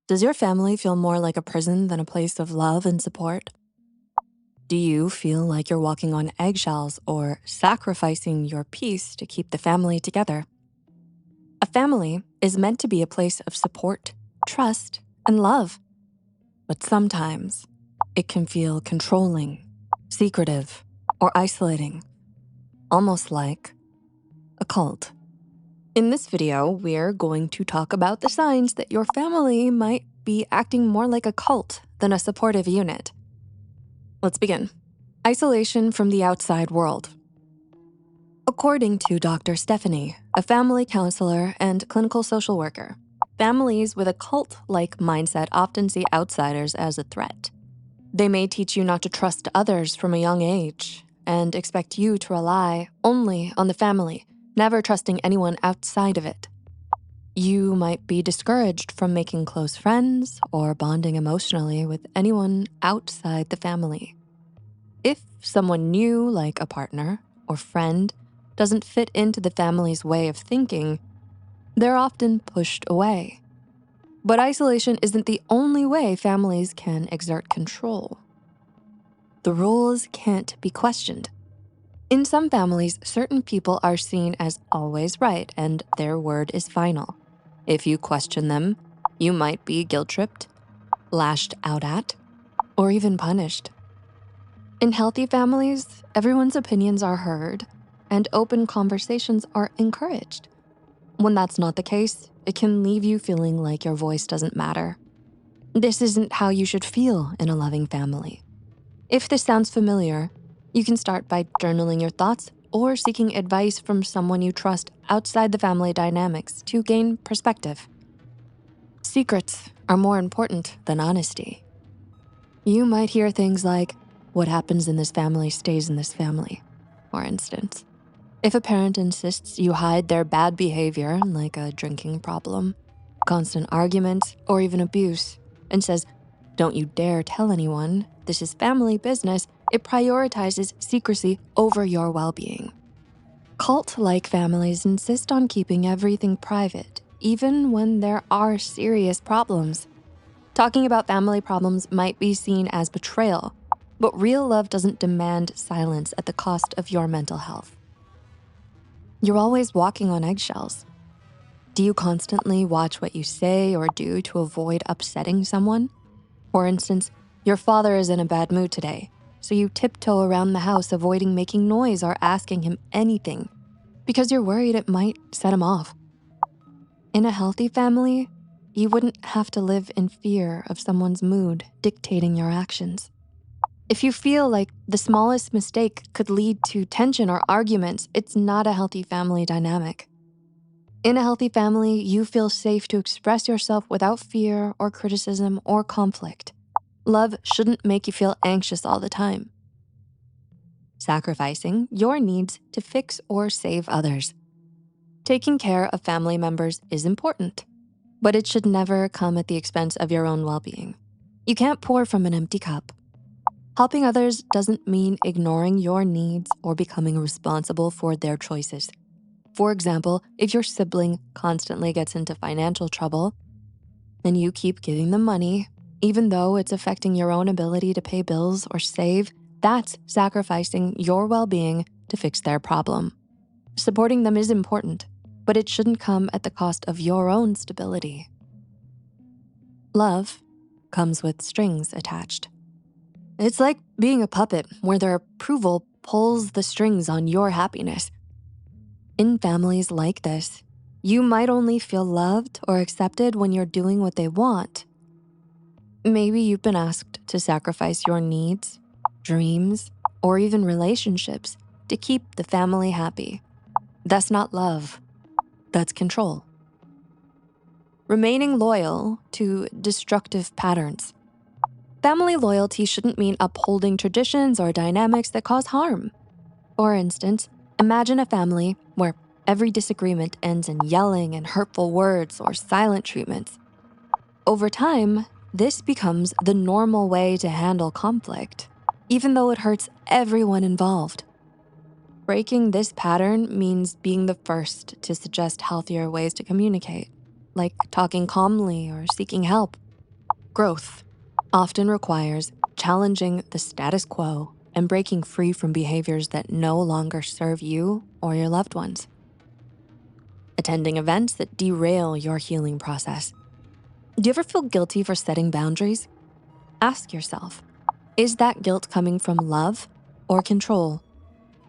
Does your family feel more like a prison than a place of love and support? Do you feel like you're walking on eggshells or sacrificing your peace to keep the family together? A family is meant to be a place of support, trust, and love. But sometimes it can feel controlling, secretive, or isolating, almost like a cult. In this video, we're going to talk about the signs that your family might be acting more like a cult than a supportive unit. Let's begin. Isolation from the outside world. According to Dr. Stephanie, a family counselor and clinical social worker, families with a cult-like mindset often see outsiders as a threat. They may teach you not to trust others from a young age and expect you to rely only on the family, never trusting anyone outside of it. You might be discouraged from making close friends or bonding emotionally with anyone outside the family. If someone new, like a partner or friend, doesn't fit into the family's way of thinking, they're often pushed away. But isolation isn't the only way families can exert control. The rules can't be questioned. In some families, certain people are seen as always right and their word is final. If you question them, you might be guilt-tripped, lashed out at, or even punished. In healthy families, everyone's opinions are heard and open conversations are encouraged. When that's not the case, it can leave you feeling like your voice doesn't matter. This isn't how you should feel in a loving family. If this sounds familiar, you can start by journaling your thoughts or seeking advice from someone you trust outside the family dynamics to gain perspective. Secrets are more important than honesty. You might hear things like, "What happens in this family stays in this family," for instance. If a parent insists you hide their bad behavior, like a drinking problem, constant argument, or even abuse, and says, "Don't you dare tell anyone, this is family business," it prioritizes secrecy over your well-being. Cult-like families insist on keeping everything private, even when there are serious problems. Talking about family problems might be seen as betrayal, but real love doesn't demand silence at the cost of your mental health. You're always walking on eggshells. Do you constantly watch what you say or do to avoid upsetting someone? For instance, your father is in a bad mood today, so you tiptoe around the house avoiding making noise or asking him anything because you're worried it might set him off. In a healthy family, you wouldn't have to live in fear of someone's mood dictating your actions. If you feel like the smallest mistake could lead to tension or arguments, it's not a healthy family dynamic. In a healthy family, you feel safe to express yourself without fear or criticism or conflict. Love shouldn't make you feel anxious all the time. Sacrificing your needs to fix or save others. Taking care of family members is important, but it should never come at the expense of your own well-being. You can't pour from an empty cup. Helping others doesn't mean ignoring your needs or becoming responsible for their choices. For example, if your sibling constantly gets into financial trouble and you keep giving them money, even though it's affecting your own ability to pay bills or save, that's sacrificing your well-being to fix their problem. Supporting them is important, but it shouldn't come at the cost of your own stability. Love comes with strings attached. It's like being a puppet where their approval pulls the strings on your happiness. In families like this, you might only feel loved or accepted when you're doing what they want. Maybe you've been asked to sacrifice your needs, dreams, or even relationships to keep the family happy. That's not love, that's control. Remaining loyal to destructive patterns. Family loyalty shouldn't mean upholding traditions or dynamics that cause harm. For instance, imagine a family where every disagreement ends in yelling and hurtful words or silent treatments. Over time, this becomes the normal way to handle conflict, even though it hurts everyone involved. Breaking this pattern means being the first to suggest healthier ways to communicate, like talking calmly or seeking help, Growth often requires challenging the status quo and breaking free from behaviors that no longer serve you or your loved ones. Attending events that derail your healing process. Do you ever feel guilty for setting boundaries? Ask yourself, is that guilt coming from love or control?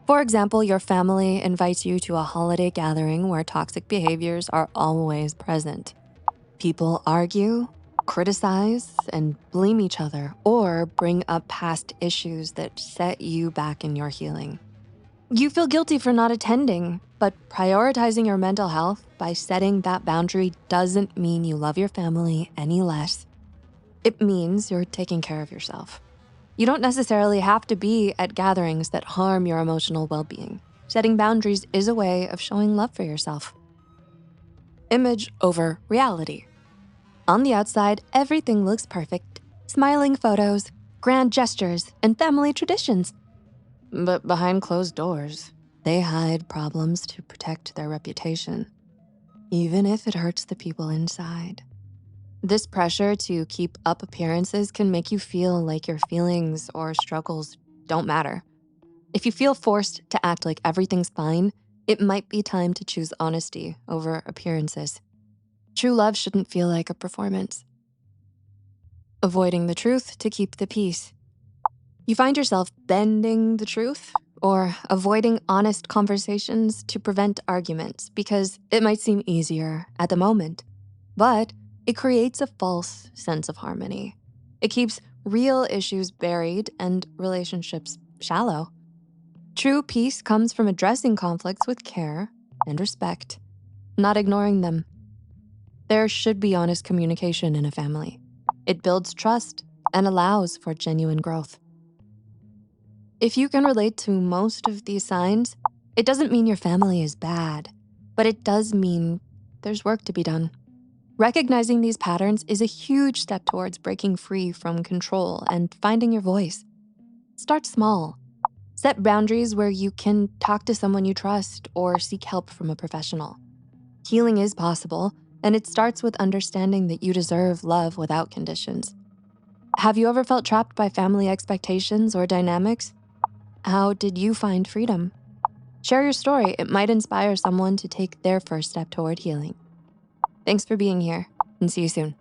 For example, your family invites you to a holiday gathering where toxic behaviors are always present. People argue, criticize, and blame each other, or bring up past issues that set you back in your healing. You feel guilty for not attending, but prioritizing your mental health by setting that boundary doesn't mean you love your family any less. It means you're taking care of yourself. You don't necessarily have to be at gatherings that harm your emotional well-being. Setting boundaries is a way of showing love for yourself. Image over reality. On the outside, everything looks perfect. Smiling photos, grand gestures, and family traditions. But behind closed doors, they hide problems to protect their reputation, even if it hurts the people inside. This pressure to keep up appearances can make you feel like your feelings or struggles don't matter. If you feel forced to act like everything's fine, it might be time to choose honesty over appearances. True love shouldn't feel like a performance. Avoiding the truth to keep the peace. You find yourself bending the truth or avoiding honest conversations to prevent arguments because it might seem easier at the moment, but it creates a false sense of harmony. It keeps real issues buried and relationships shallow. True peace comes from addressing conflicts with care and respect, not ignoring them. There should be honest communication in a family. It builds trust and allows for genuine growth. If you can relate to most of these signs, it doesn't mean your family is bad, but it does mean there's work to be done. Recognizing these patterns is a huge step towards breaking free from control and finding your voice. Start small. Set boundaries where you can talk to someone you trust or seek help from a professional. Healing is possible, and it starts with understanding that you deserve love without conditions. Have you ever felt trapped by family expectations or dynamics? How did you find freedom? Share your story. It might inspire someone to take their first step toward healing. Thanks for being here, and see you soon.